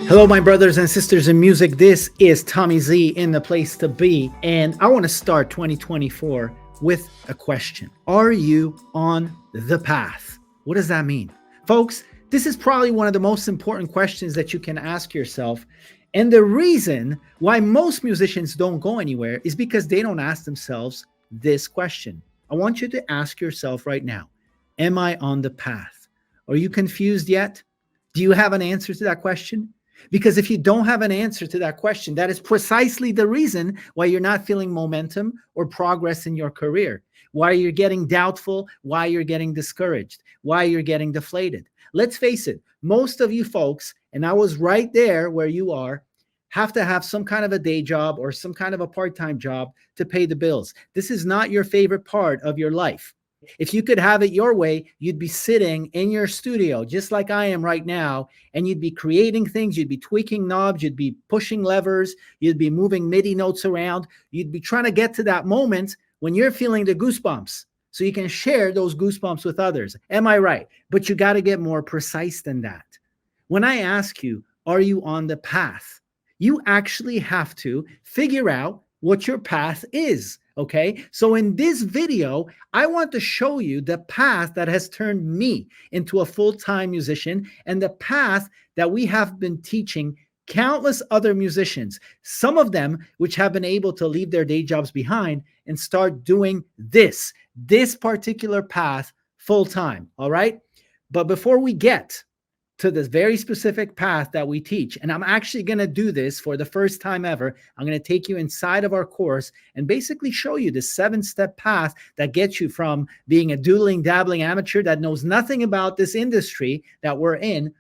Hello, my brothers and sisters in music. This is Tommy Z in the place to be. And I want to start 2024 with a question. Are you on the path? What does that mean? Folks, this is probably one of the most important questions that you can ask yourself. And the reason why most musicians don't go anywhere is because they don't ask themselves this question. I want you to ask yourself right now, am I on the path? Are you confused yet? Do you have an answer to that question? Because if you don't have an answer to that question, that is precisely the reason why you're not feeling momentum or progress in your career, why you're getting doubtful, why you're getting discouraged, why you're getting deflated. Let's face it, most of you folks, and I was right there where you are, have to have some kind of a day job or some kind of a part-time job to pay the bills. This is not your favorite part of your life. If you could have it your way, you'd be sitting in your studio, just like I am right now, and you'd be creating things, you'd be tweaking knobs, you'd be pushing levers, you'd be moving MIDI notes around, you'd be trying to get to that moment when you're feeling the goosebumps so you can share those goosebumps with others. Am I right? But you got to get more precise than that. When I ask you, are you on the path? You actually have to figure out what your path is. Okay, so in this video, I want to show you the path that has turned me into a full-time musician and the path that we have been teaching countless other musicians, some of them which have been able to leave their day jobs behind and start doing this particular path full-time. All right, but before we get to this very specific path that we teach. And I'm actually going to do this for the first time ever. I'm going to take you inside of our course and basically show you the 7-step path that gets you from being a doodling, dabbling amateur that knows nothing about this industry that we're in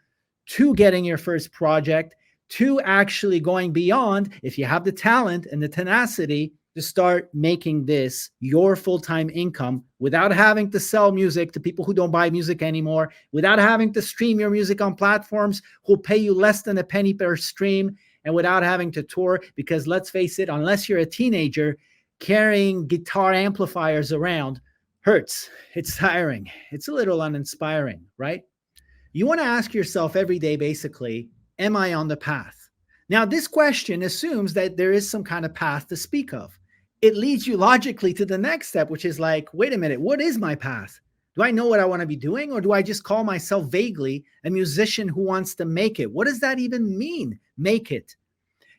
to getting your first project, to actually going beyond, if you have the talent and the tenacity, to start making this your full-time income without having to sell music to people who don't buy music anymore, without having to stream your music on platforms who'll pay you less than a penny per stream, and without having to tour, because let's face it, unless you're a teenager, carrying guitar amplifiers around hurts. It's tiring. It's a little uninspiring, right? You want to ask yourself every day, basically, am I on the path? Now, this question assumes that there is some kind of path to speak of. It leads you logically to the next step, which is like, wait a minute, what is my path? Do I know what I want to be doing? Or do I just call myself vaguely a musician who wants to make it? What does that even mean, make it?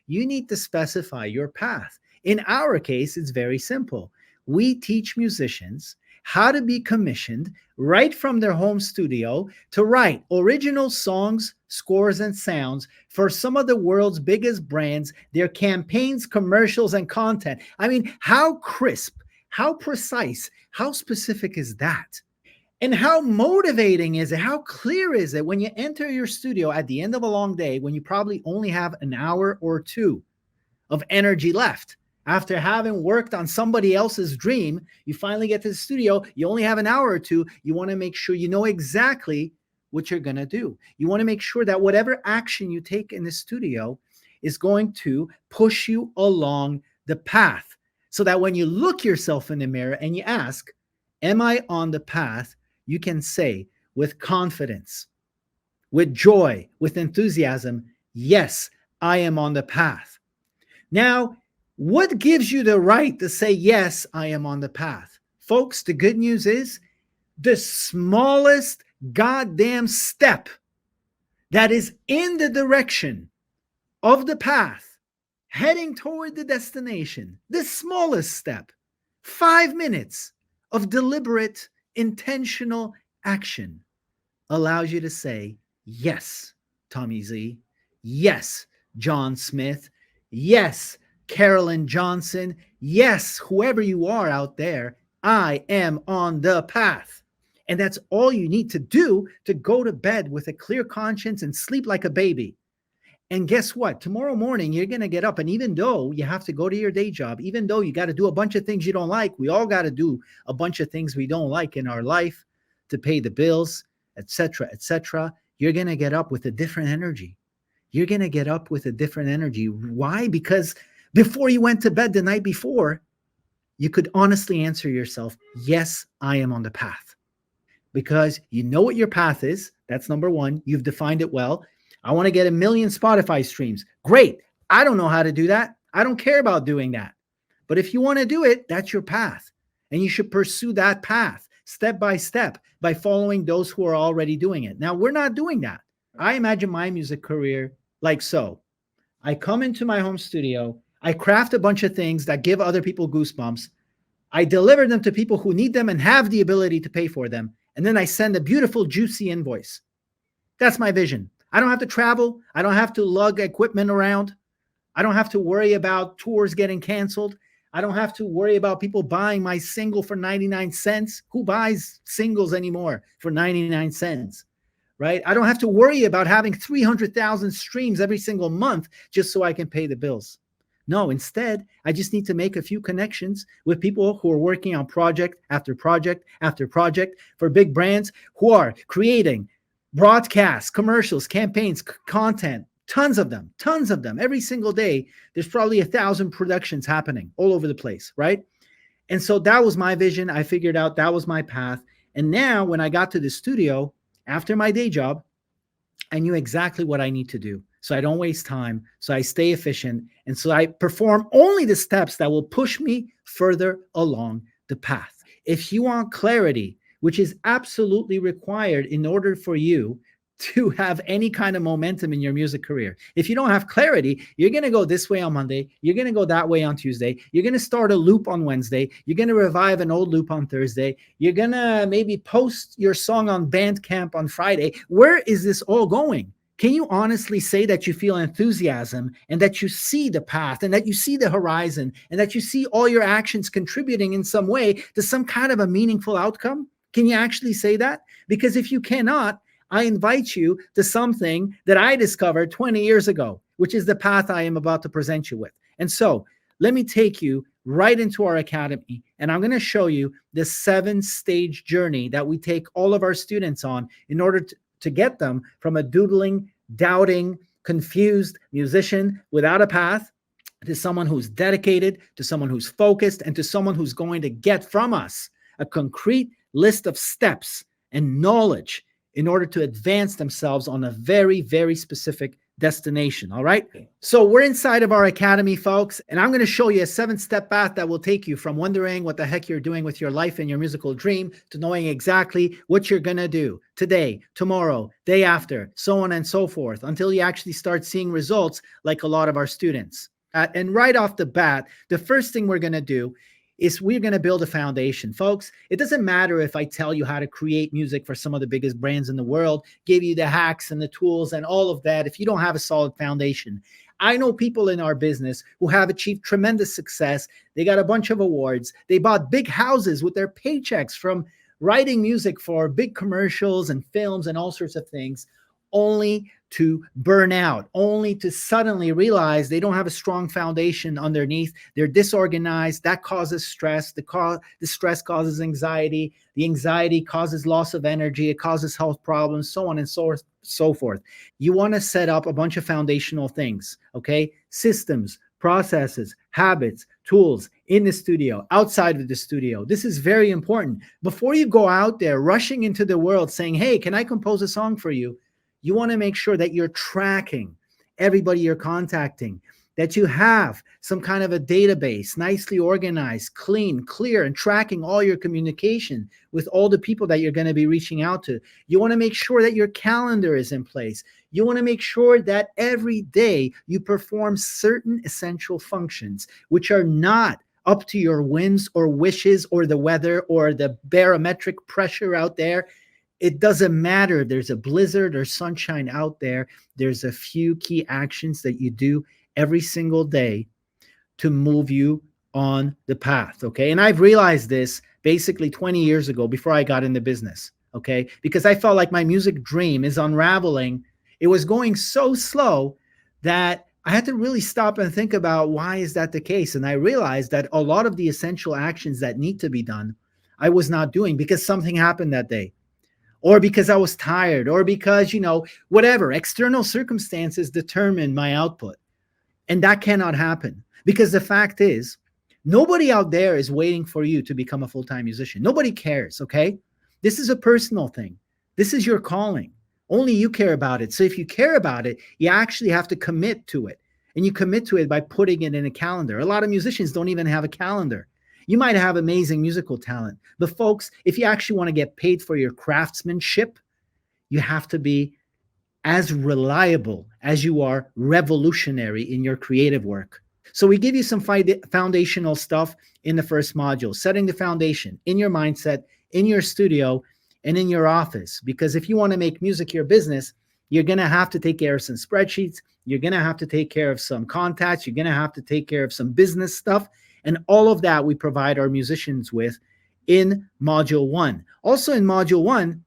You need to specify your path. In our case, it's very simple. We teach musicians how to be commissioned right from their home studio to write original songs, scores, and sounds for some of the world's biggest brands, their campaigns, commercials, and content. I mean, how crisp, how precise, how specific is that? And how motivating is it? How clear is it when you enter your studio at the end of a long day when you probably only have an hour or two of energy left? After having worked on somebody else's dream, you finally get to the studio, you only have an hour or two. You want to make sure you know exactly what you're going to do. You want to make sure that whatever action you take in the studio is going to push you along the path so that when you look yourself in the mirror and you ask, am I on the path? You can say with confidence, with joy, with enthusiasm, yes, I am on the path. Now, what gives you the right to say, yes, I am on the path? Folks, the good news is the smallest goddamn step that is in the direction of the path, heading toward the destination, the smallest step, 5 minutes of deliberate, intentional action allows you to say, yes, Tommy Z, yes, John Smith, yes, Carolyn Johnson, yes, whoever you are out there, I am on the path. And that's all you need to do to go to bed with a clear conscience and sleep like a baby. And guess what? Tomorrow morning, you're going to get up. And even though you have to go to your day job, even though you got to do a bunch of things you don't like, we all got to do a bunch of things we don't like in our life to pay the bills, etc., etc. You're going to get up with a different energy. You're going to get up with a different energy. Why? Because before you went to bed the night before, you could honestly answer yourself, yes, I am on the path. Because you know what your path is. That's number one. You've defined it well. I want to get 1 million Spotify streams. Great. I don't know how to do that. I don't care about doing that. But if you want to do it, that's your path. And you should pursue that path step by step by following those who are already doing it. Now, we're not doing that. I imagine my music career like so. I come into my home studio, I craft a bunch of things that give other people goosebumps. I deliver them to people who need them and have the ability to pay for them. And then I send a beautiful, juicy invoice. That's my vision. I don't have to travel. I don't have to lug equipment around. I don't have to worry about tours getting canceled. I don't have to worry about people buying my single for 99 cents. Who buys singles anymore for 99 cents? Right? I don't have to worry about having 300,000 streams every single month just so I can pay the bills. No, instead, I just need to make a few connections with people who are working on project after project after project for big brands who are creating broadcasts, commercials, campaigns, content, tons of them every single day. There's probably 1,000 productions happening all over the place, right? And so that was my vision. I figured out that was my path. And now when I got to the studio after my day job, I knew exactly what I need to do. So I don't waste time. So I stay efficient. And so I perform only the steps that will push me further along the path. If you want clarity, which is absolutely required in order for you to have any kind of momentum in your music career. If you don't have clarity, you're going to go this way on Monday. You're going to go that way on Tuesday. You're going to start a loop on Wednesday. You're going to revive an old loop on Thursday. You're going to maybe post your song on Bandcamp on Friday. Where is this all going? Can you honestly say that you feel enthusiasm and that you see the path and that you see the horizon and that you see all your actions contributing in some way to some kind of a meaningful outcome? Can you actually say that? Because if you cannot, I invite you to something that I discovered 20 years ago, which is the path I am about to present you with. And so let me take you right into our academy, and I'm going to show you the 7-stage journey that we take all of our students on in order to get them from a doodling, doubting, confused musician without a path to someone who's dedicated, to someone who's focused, and to someone who's going to get from us a concrete list of steps and knowledge in order to advance themselves on a very, very specific destination. All right. So we're inside of our academy, folks, and I'm going to show you a 7-step path that will take you from wondering what the heck you're doing with your life and your musical dream to knowing exactly what you're going to do today, tomorrow, day after, so on and so forth, until you actually start seeing results like a lot of our students. And right off the bat, the first thing we're going to do is we're going to build a foundation. Folks, it doesn't matter if I tell you how to create music for some of the biggest brands in the world, give you the hacks and the tools and all of that, if you don't have a solid foundation. I know people in our business who have achieved tremendous success. They got a bunch of awards. They bought big houses with their paychecks from writing music for big commercials and films and all sorts of things, only to burn out, only to suddenly realize they don't have a strong foundation underneath. They're disorganized. That causes stress. The stress causes anxiety. The anxiety causes loss of energy. It causes health problems, so on and so forth. You want to set up a bunch of foundational things, okay? Systems, processes, habits, tools in the studio, outside of the studio. This is very important. Before you go out there rushing into the world saying, hey, can I compose a song for you? You want to make sure that you're tracking everybody you're contacting, that you have some kind of a database, nicely organized, clean, clear, and tracking all your communication with all the people that you're going to be reaching out to. You want to make sure that your calendar is in place. You want to make sure that every day you perform certain essential functions, which are not up to your whims or wishes or the weather or the barometric pressure out there. It doesn't matter if there's a blizzard or sunshine out there. There's a few key actions that you do every single day to move you on the path, okay? And I've realized this basically 20 years ago before I got into business, okay? Because I felt like my music dream is unraveling. It was going so slow that I had to really stop and think about why is that the case? And I realized that a lot of the essential actions that need to be done, I was not doing because something happened that day. Or because I was tired, or because, whatever, external circumstances determine my output. And that cannot happen because the fact is, nobody out there is waiting for you to become a full-time musician. Nobody cares, okay? This is a personal thing. This is your calling. Only you care about it. So if you care about it, you actually have to commit to it. And you commit to it by putting it in a calendar. A lot of musicians don't even have a calendar. You might have amazing musical talent, but folks, if you actually want to get paid for your craftsmanship, you have to be as reliable as you are revolutionary in your creative work. So we give you some foundational stuff in the first module, setting the foundation in your mindset, in your studio, and in your office. Because if you want to make music your business, you're going to have to take care of some spreadsheets. You're going to have to take care of some contacts. You're going to have to take care of some business stuff. And all of that we provide our musicians with in Module 1. Also in Module 1,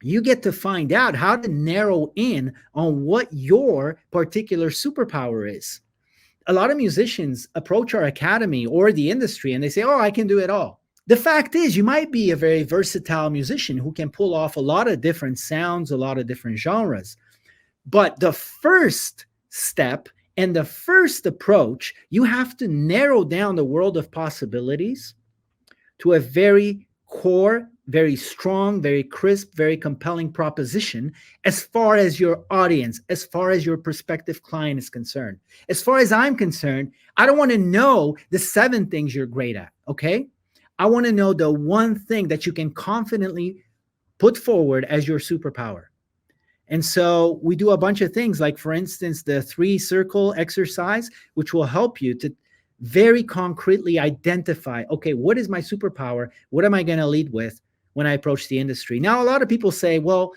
you get to find out how to narrow in on what your particular superpower is. A lot of musicians approach our academy or the industry and they say, oh, I can do it all. The fact is, you might be a very versatile musician who can pull off a lot of different sounds, a lot of different genres. But the first step and the first approach, you have to narrow down the world of possibilities to a very core, very strong, very crisp, very compelling proposition as far as your audience, as far as your prospective client is concerned. As far as I'm concerned, I don't want to know the 7 things you're great at, okay? I want to know the one thing that you can confidently put forward as your superpower. And so we do a bunch of things like, for instance, the 3-circle exercise, which will help you to very concretely identify, okay, what is my superpower? What am I going to lead with when I approach the industry? Now, a lot of people say, well,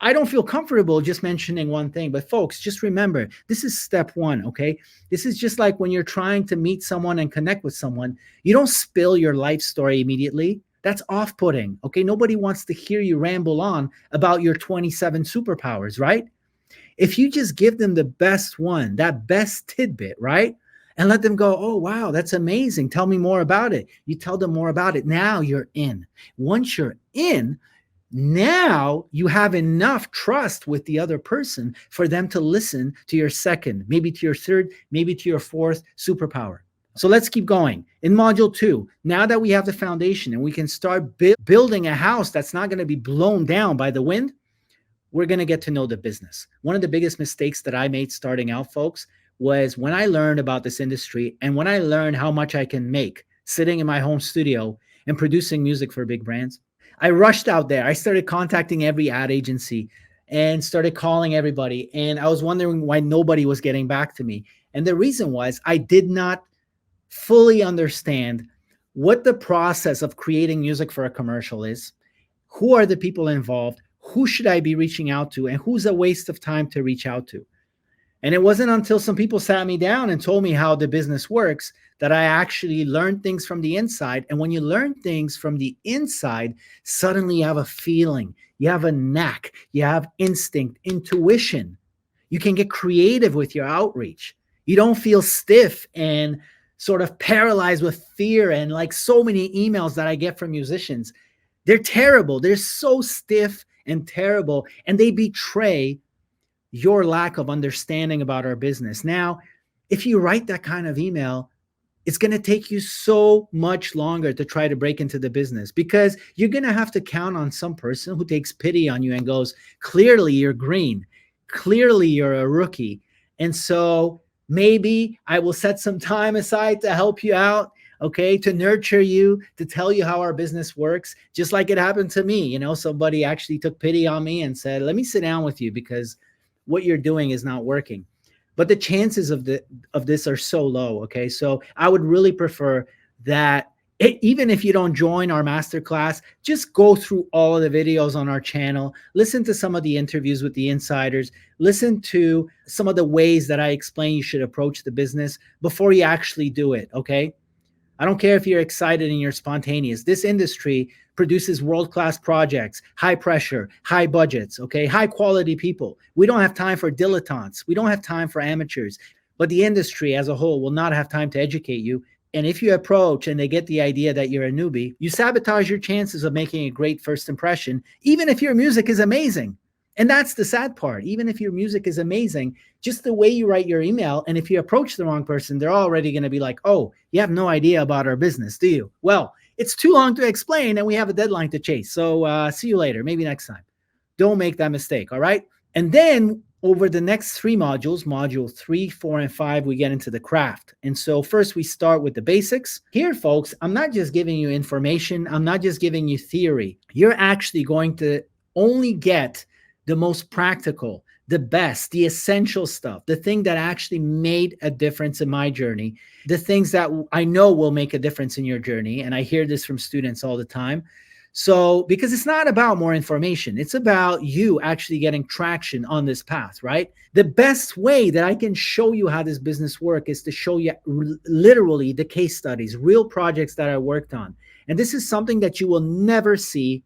I don't feel comfortable just mentioning one thing. But folks, just remember, this is step 1, okay? This is just like when you're trying to meet someone and connect with someone. You don't spill your life story immediately. That's off-putting, okay? Nobody wants to hear you ramble on about your 27 superpowers, right? If you just give them the best one, that best tidbit, right? And let them go, oh, wow, that's amazing. Tell me more about it. You tell them more about it. Now you're in. Once you're in, now you have enough trust with the other person for them to listen to your second, maybe to your third, maybe to your 4th superpower. So let's keep going. In Module 2, now that we have the foundation and we can start building a house that's not going to be blown down by the wind, we're going to get to know the business. One of the biggest mistakes that I made starting out, folks, was when I learned about this industry and when I learned how much I can make sitting in my home studio and producing music for big brands, I rushed out there. I started contacting every ad agency and started calling everybody. And I was wondering why nobody was getting back to me. And the reason was I did not fully understand what the process of creating music for a commercial is, who are the people involved, who should I be reaching out to, and who's a waste of time to reach out to. And it wasn't until some people sat me down and told me how the business works that I actually learned things from the inside. And when you learn things from the inside, suddenly you have a feeling, you have a knack, you have instinct, intuition. You can get creative with your outreach. You don't feel stiff and sort of paralyzed with fear. And like so many emails that I get from musicians, they're terrible. They're so stiff and terrible, and they betray your lack of understanding about our business. Now, if you write that kind of email, it's going to take you so much longer to try to break into the business because you're going to have to count on some person who takes pity on you and goes, clearly you're green. Clearly you're a rookie. And so maybe I will set some time aside to help you out, okay, to nurture you, to tell you how our business works, just like it happened to me. You know, somebody actually took pity on me and said, let me sit down with you because what you're doing is not working. But the chances of this are so low, okay? So I would really prefer that even if you don't join our masterclass, just go through all of the videos on our channel, listen to some of the interviews with the insiders, listen to some of the ways that I explain you should approach the business before you actually do it, okay? I don't care if you're excited and you're spontaneous. This industry produces world-class projects, high pressure, high budgets, okay, high quality people. We don't have time for dilettantes. We don't have time for amateurs, but the industry as a whole will not have time to educate you. And if you approach and they get the idea that you're a newbie, you sabotage your chances of making a great first impression, even if your music is amazing. And that's the sad part. Even if your music is amazing, just the way you write your email, and if you approach the wrong person, they're already going to be like, oh, you have no idea about our business, do you? Well, it's too long to explain, and we have a deadline to chase. So see you later, maybe next time. Don't make that mistake. All right. And then over the next three modules, module 3, 4, and 5, we get into the craft. And so first we start with the basics. Here, folks, I'm not just giving you information. I'm not just giving you theory. You're actually going to only get the most practical, the best, the essential stuff, the thing that actually made a difference in my journey, the things that I know will make a difference in your journey. And I hear this from students all the time. So, because it's not about more information, it's about you actually getting traction on this path, right? The best way that I can show you how this business works is to show you literally the case studies, real projects that I worked on. And this is something that you will never see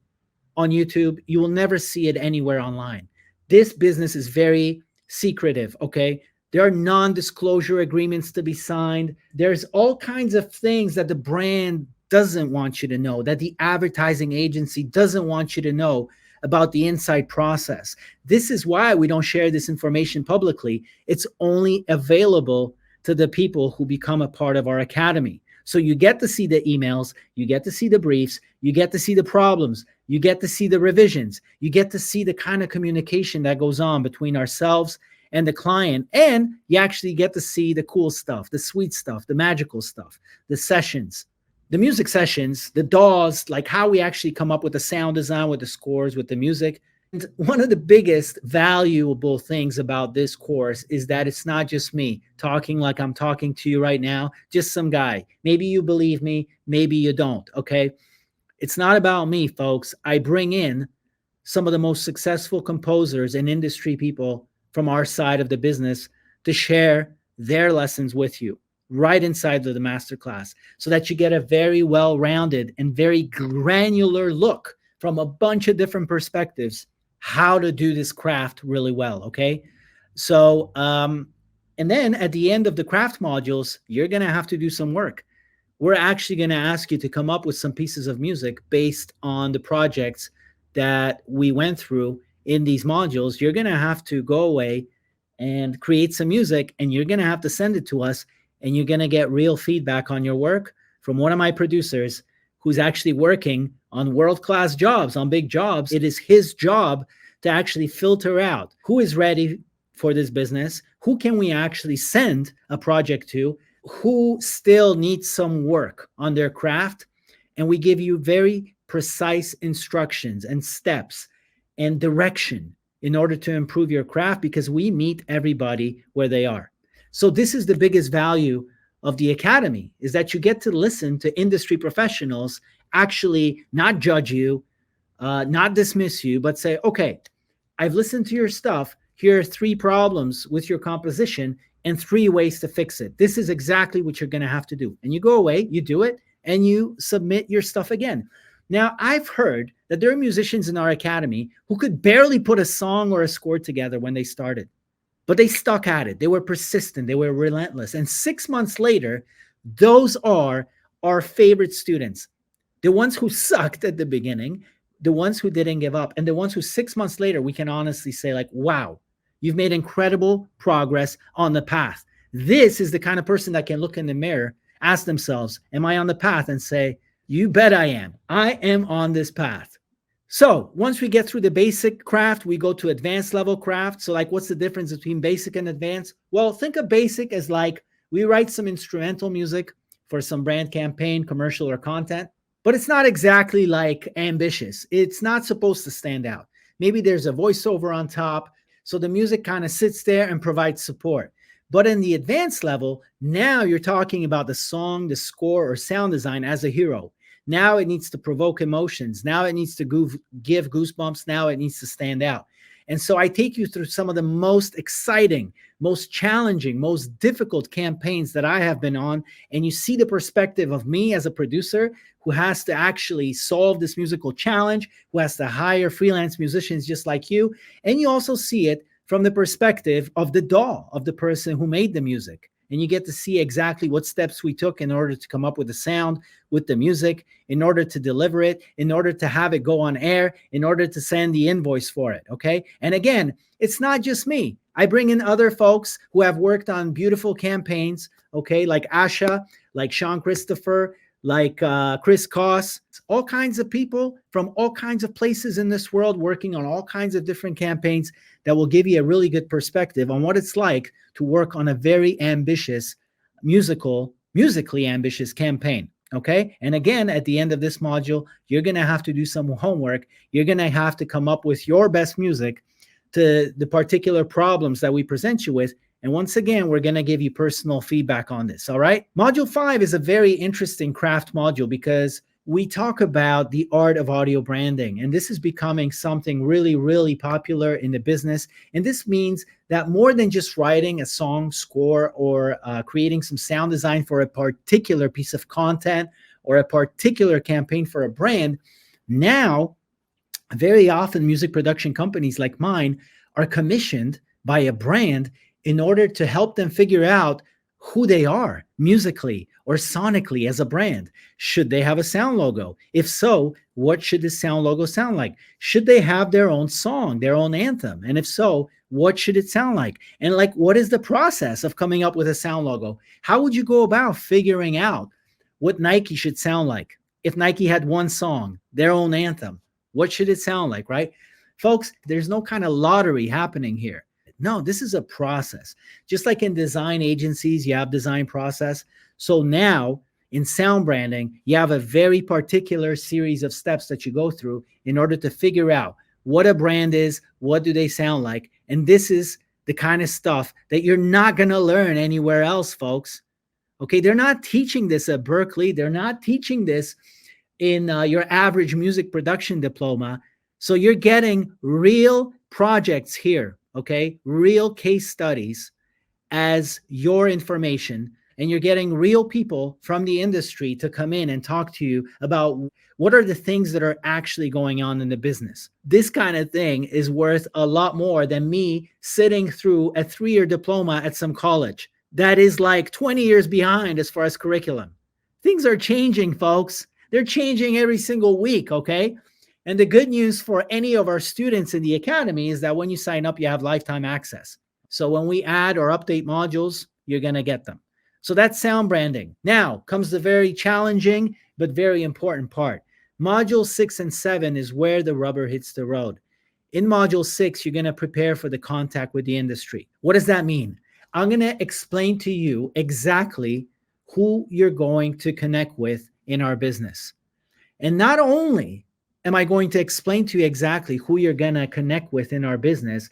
on YouTube. You will never see it anywhere online. This business is very secretive, okay? There are non-disclosure agreements to be signed. There's all kinds of things that the brand doesn't want you to know, that the advertising agency doesn't want you to know about the inside process. This is why we don't share this information publicly. It's only available to the people who become a part of our academy. So you get to see the emails, you get to see the briefs, you get to see the problems, you get to see the revisions, you get to see the kind of communication that goes on between ourselves and the client, and you actually get to see the cool stuff, the sweet stuff, the magical stuff, the sessions, the music sessions, the DAWs, like how we actually come up with the sound design, with the scores, with the music. And one of the biggest valuable things about this course is that it's not just me talking like I'm talking to you right now, just some guy. Maybe you believe me, maybe you don't, okay? It's not about me, folks. I bring in some of the most successful composers and industry people from our side of the business to share their lessons with you right inside of the masterclass, so that you get a very well-rounded and very granular look from a bunch of different perspectives how to do this craft really well, okay? So, and then at the end of the craft modules, you're going to have to do some work. We're actually going to ask you to come up with some pieces of music based on the projects that we went through in these modules. You're going to have to go away and create some music, and you're going to have to send it to us, and you're going to get real feedback on your work from one of my producers who's actually working on world-class jobs, on big jobs. It is his job to actually filter out who is ready for this business, who can we actually send a project to, who still needs some work on their craft. And we give you very precise instructions and steps and direction in order to improve your craft, because we meet everybody where they are. So this is the biggest value of the academy, is that you get to listen to industry professionals actually not judge you, not dismiss you, but say, okay, I've listened to your stuff. Here are 3 problems with your composition and 3 ways to fix it. This is exactly what you're going to have to do. And you go away, you do it, and you submit your stuff again. Now, I've heard that there are musicians in our academy who could barely put a song or a score together when they started. But they stuck at it. They were persistent. They were relentless. And 6 months later, those are our favorite students. The ones who sucked at the beginning, the ones who didn't give up, and the ones who 6 months later, we can honestly say, like, wow, you've made incredible progress on the path. This is the kind of person that can look in the mirror, ask themselves, am I on the path? And say, you bet I am. I am on this path. So once we get through the basic craft, we go to advanced level craft. So like, what's the difference between basic and advanced? Well, think of basic as like, we write some instrumental music for some brand campaign, commercial, or content, but it's not exactly like ambitious. It's not supposed to stand out. Maybe there's a voiceover on top. So the music kind of sits there and provides support. But in the advanced level, now you're talking about the song, the score, or sound design as a hero. Now it needs to provoke emotions. Now it needs to give goosebumps. Now it needs to stand out. And so I take you through some of the most exciting, most challenging, most difficult campaigns that I have been on. And you see the perspective of me as a producer who has to actually solve this musical challenge, who has to hire freelance musicians just like you. And you also see it from the perspective of the DAW, of the person who made the music. And you get to see exactly what steps we took in order to come up with the sound, with the music, in order to deliver it, in order to have it go on air, in order to send the invoice for it, okay? And again, it's not just me. I bring in other folks who have worked on beautiful campaigns, okay, like Asha, like Sean Christopher, like Chris Koss, all kinds of people from all kinds of places in this world working on all kinds of different campaigns that will give you a really good perspective on what it's like to work on a very ambitious musically ambitious campaign. Okay. And again, at the end of this module, you're going to have to do some homework. You're going to have to come up with your best music to the particular problems that we present you with. And once again, we're going to give you personal feedback on this. All right. Module 5 is a very interesting craft module because we talk about the art of audio branding. And this is becoming something really, really popular in the business. And this means that more than just writing a song score or creating some sound design for a particular piece of content or a particular campaign for a brand, now very often music production companies like mine are commissioned by a brand in order to help them figure out who they are musically or sonically as a brand. Should they have a sound logo? If so, what should this sound logo sound like? Should they have their own song, their own anthem? And if so, what should it sound like? And like, what is the process of coming up with a sound logo? How would you go about figuring out what Nike should sound like? If Nike had one song, their own anthem, what should it sound like, right? Folks, there's no kind of lottery happening here. No, this is a process. Just like in design agencies, you have design process. So now in sound branding, you have a very particular series of steps that you go through in order to figure out what a brand is, what do they sound like. And this is the kind of stuff that you're not going to learn anywhere else, folks. Okay, they're not teaching this at Berkeley. They're not teaching this in your average music production diploma. So you're getting real projects here, okay? Real case studies as your information, and you're getting real people from the industry to come in and talk to you about what are the things that are actually going on in the business. This kind of thing is worth a lot more than me sitting through a 3-year diploma at some college that is like 20 years behind as far as curriculum. Things are changing, folks. They're changing every single week, okay? And the good news for any of our students in the academy is that when you sign up, you have lifetime access. So when we add or update modules, you're going to get them. So that's sound branding. Now comes the very challenging but very important part. Module 6 and 7 is where the rubber hits the road. In Module 6, you're going to prepare for the contact with the industry. What does that mean? I'm going to explain to you exactly who you're going to connect with in our business. And not only am I going to explain to you exactly who you're going to connect with in our business,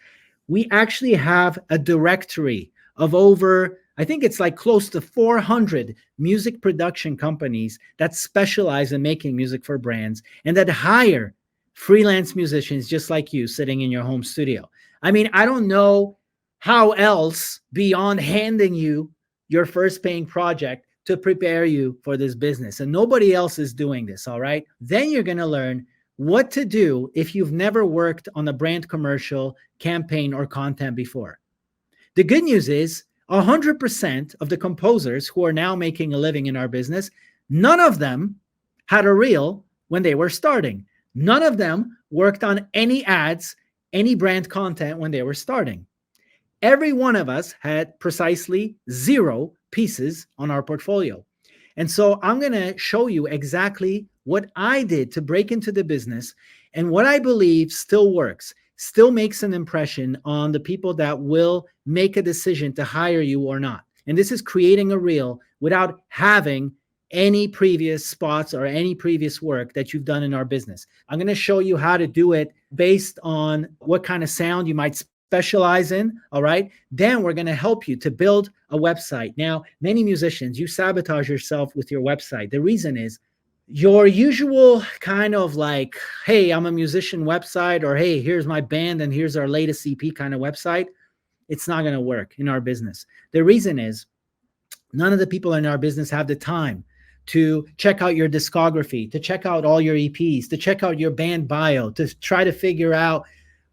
we actually have a directory of over, I think it's like close to 400 music production companies that specialize in making music for brands and that hire freelance musicians just like you sitting in your home studio. I mean, I don't know how else beyond handing you your first paying project to prepare you for this business. And nobody else is doing this, all right? Then you're going to learn what to do if you've never worked on a brand commercial, campaign, or content before. The good news is 100% of the composers who are now making a living in our business, none of them had a reel when they were starting. None of them worked on any ads, any brand content when they were starting. Every one of us had precisely 0 pieces on our portfolio. And so I'm going to show you exactly what I did to break into the business and what I believe still works, still makes an impression on the people that will make a decision to hire you or not. And this is creating a reel without having any previous spots or any previous work that you've done in our business. I'm going to show you how to do it based on what kind of sound you might specialize in, all right? Then we're going to help you to build a website. Now, many musicians, you sabotage yourself with your website. The reason is your usual kind of like, hey, I'm a musician website, or hey, here's my band and here's our latest EP kind of website. It's not going to work in our business. The reason is none of the people in our business have the time to check out your discography, to check out all your EPs, to check out your band bio, to try to figure out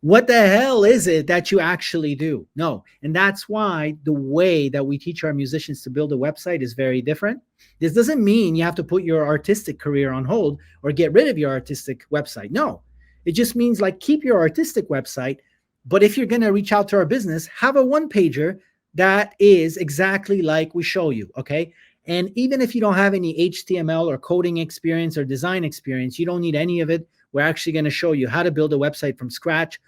what the hell is it that you actually do? No. And that's why the way that we teach our musicians to build a website is very different. This doesn't mean you have to put your artistic career on hold or get rid of your artistic website. No, it just means like keep your artistic website. But if you're going to reach out to our business, have a one-pager that is exactly like we show you. Okay. And even if you don't have any HTML or coding experience or design experience, you don't need any of it. We're actually going to show you how to build a website from scratch.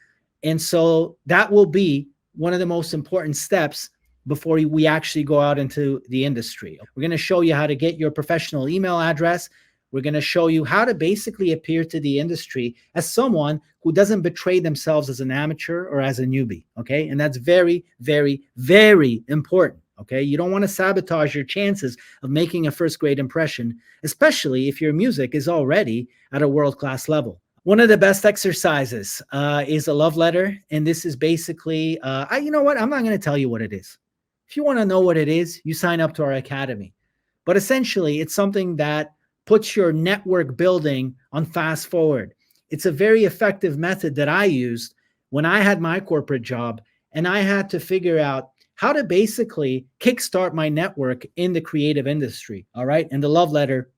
And so that will be one of the most important steps before we actually go out into the industry. We're going to show you how to get your professional email address. We're going to show you how to basically appear to the industry as someone who doesn't betray themselves as an amateur or as a newbie, okay? And that's very, very, very important, okay? You don't want to sabotage your chances of making a first-grade impression, especially if your music is already at a world-class level. One of the best exercises is a love letter, and this is basically, you know what? I'm not going to tell you what it is. If you want to know what it is, you sign up to our academy. But essentially, it's something that puts your network building on fast forward. It's a very effective method that I used when I had my corporate job, and I had to figure out how to basically kickstart my network in the creative industry, all right? And the love letter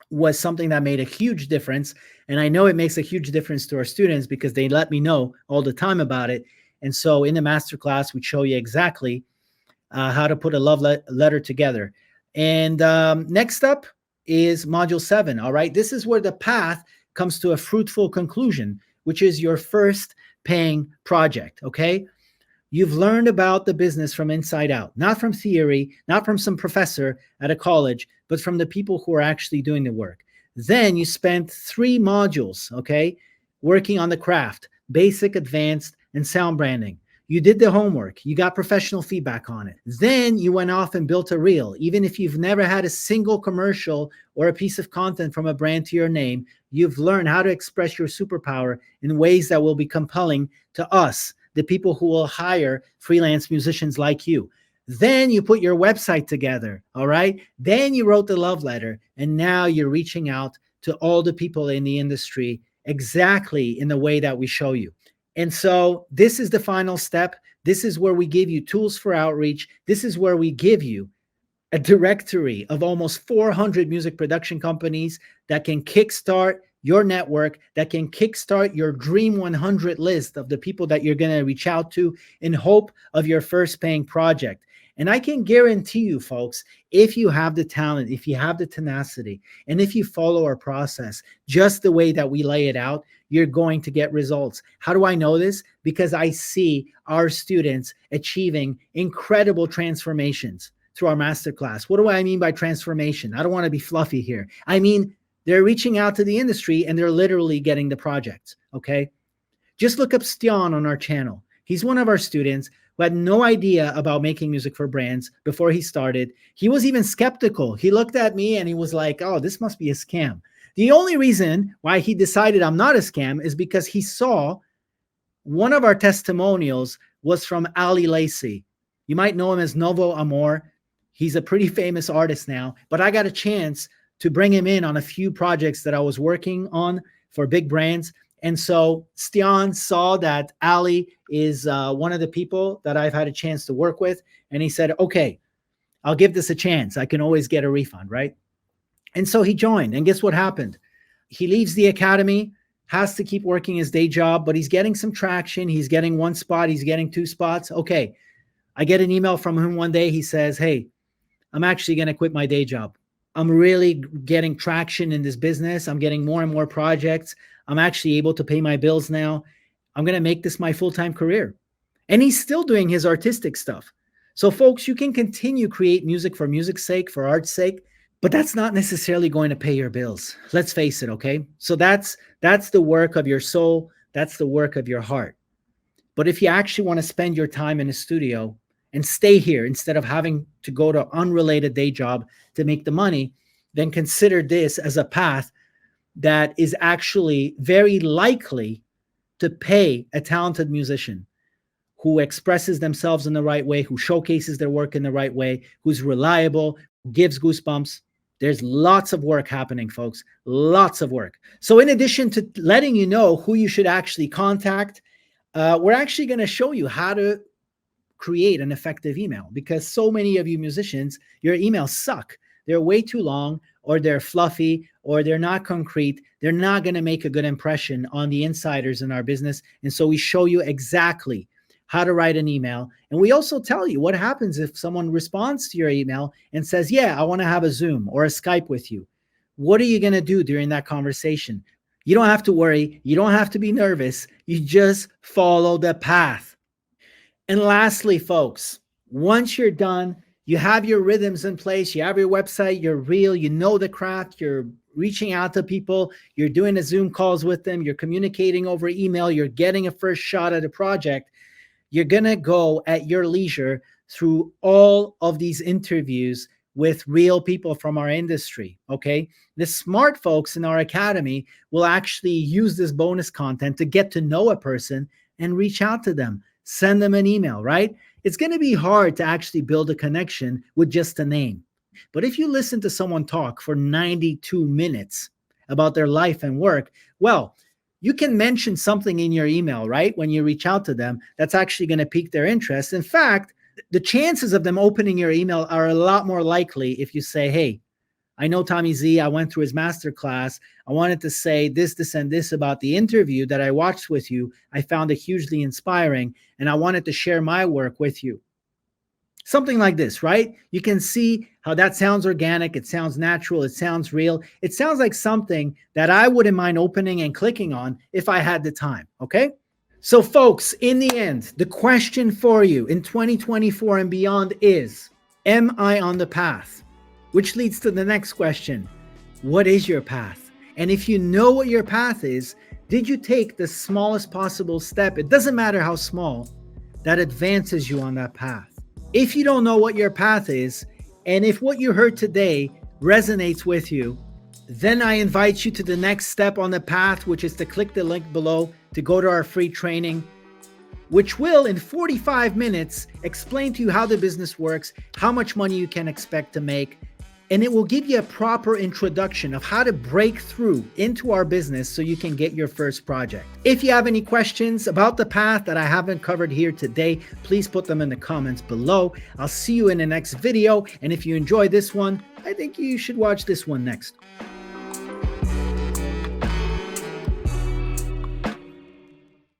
was something that made a huge difference. And I know it makes a huge difference to our students because they let me know all the time about it. And so in the masterclass, we show you exactly how to put a love letter together. And next up is module 7, all right? This is where the path comes to a fruitful conclusion, which is your first paying project, okay? You've learned about the business from inside out, not from theory, not from some professor at a college, but from the people who are actually doing the work. Then you spent 3 modules, okay, working on the craft, basic, advanced, and sound branding. You did the homework. You got professional feedback on it. Then you went off and built a reel. Even if you've never had a single commercial or a piece of content from a brand to your name, you've learned how to express your superpower in ways that will be compelling to us, the people who will hire freelance musicians like you. Then you put your website together, all right? Then you wrote the love letter, and now you're reaching out to all the people in the industry exactly in the way that we show you. And so this is the final step. This is where we give you tools for outreach. This is where we give you a directory of almost 400 music production companies that can kickstart your network, that can kickstart your dream 100 list of the people that you're going to reach out to in hope of your first paying project. And I can guarantee you, folks, if you have the talent, if you have the tenacity, and if you follow our process just the way that we lay it out, you're going to get results. How do I know this? Because I see our students achieving incredible transformations through our masterclass. What do I mean by transformation? I don't want to be fluffy here. I mean, they're reaching out to the industry and they're literally getting the projects, okay? Just look up Stian on our channel. He's one of our students who had no idea about making music for brands before he started. He was even skeptical. He looked at me and he was like, oh, this must be a scam. The only reason why he decided I'm not a scam is because he saw one of our testimonials was from Ali Lacey. You might know him as Novo Amor. He's a pretty famous artist now, but I got a chance to bring him in on a few projects that I was working on for big brands. And so Stian saw that Ali is one of the people that I've had a chance to work with. And he said, okay, I'll give this a chance. I can always get a refund, right? And so he joined. And guess what happened? He leaves the academy, has to keep working his day job, but he's getting some traction. He's getting 1 spot. He's getting 2 spots. Okay. I get an email from him one day. He says, hey, I'm actually going to quit my day job. I'm really getting traction in this business. I'm getting more and more projects. I'm actually able to pay my bills now. I'm going to make this my full-time career. And he's still doing his artistic stuff. So folks, you can continue create music for music's sake, for art's sake, but that's not necessarily going to pay your bills. Let's face it, okay? So that's the work of your soul. That's the work of your heart. But if you actually want to spend your time in a studio and stay here instead of having to go to unrelated day job to make the money, then consider this as a path that is actually very likely to pay a talented musician who expresses themselves in the right way, who showcases their work in the right way, who's reliable, gives goosebumps. There's lots of work happening, folks, lots of work. So in addition to letting you know who you should actually contact, we're actually going to show you how to create an effective email, because so many of you musicians, your emails suck. They're way too long, or they're fluffy, or they're not concrete. They're not going to make a good impression on the insiders in our business. And so we show you exactly how to write an email. And we also tell you what happens if someone responds to your email and says, yeah, I want to have a Zoom or a Skype with you. What are you going to do during that conversation? You don't have to worry. You don't have to be nervous. You just follow the path. And lastly, folks, once you're done, you have your rhythms in place, you have your website, you're real, you know the craft, you're reaching out to people, you're doing a Zoom calls with them, you're communicating over email, you're getting a first shot at a project. You're going to go at your leisure through all of these interviews with real people from our industry, okay? The smart folks in our academy will actually use this bonus content to get to know a person and reach out to them, send them an email, right? It's going to be hard to actually build a connection with just a name. But if you listen to someone talk for 92 minutes about their life and work, well, you can mention something in your email, right? When you reach out to them, that's actually going to pique their interest. In fact, the chances of them opening your email are a lot more likely if you say, hey, I know Tommy Z, I went through his masterclass. I wanted to say this, and this about the interview that I watched with you. I found it hugely inspiring, and I wanted to share my work with you. Something like this, right? You can see how that sounds organic. It sounds natural. It sounds real. It sounds like something that I wouldn't mind opening and clicking on if I had the time, okay? So folks, in the end, the question for you in 2024 and beyond is, am I on the path? Which leads to the next question. What is your path? And if you know what your path is, did you take the smallest possible step? It doesn't matter how small, that advances you on that path. If you don't know what your path is, and if what you heard today resonates with you, then I invite you to the next step on the path, which is to click the link below to go to our free training, which will, in 45 minutes, explain to you how the business works, how much money you can expect to make, and it will give you a proper introduction of how to break through into our business so you can get your first project. If you have any questions about the path that I haven't covered here today, please put them in the comments below. I'll see you in the next video. And if you enjoy this one, I think you should watch this one next.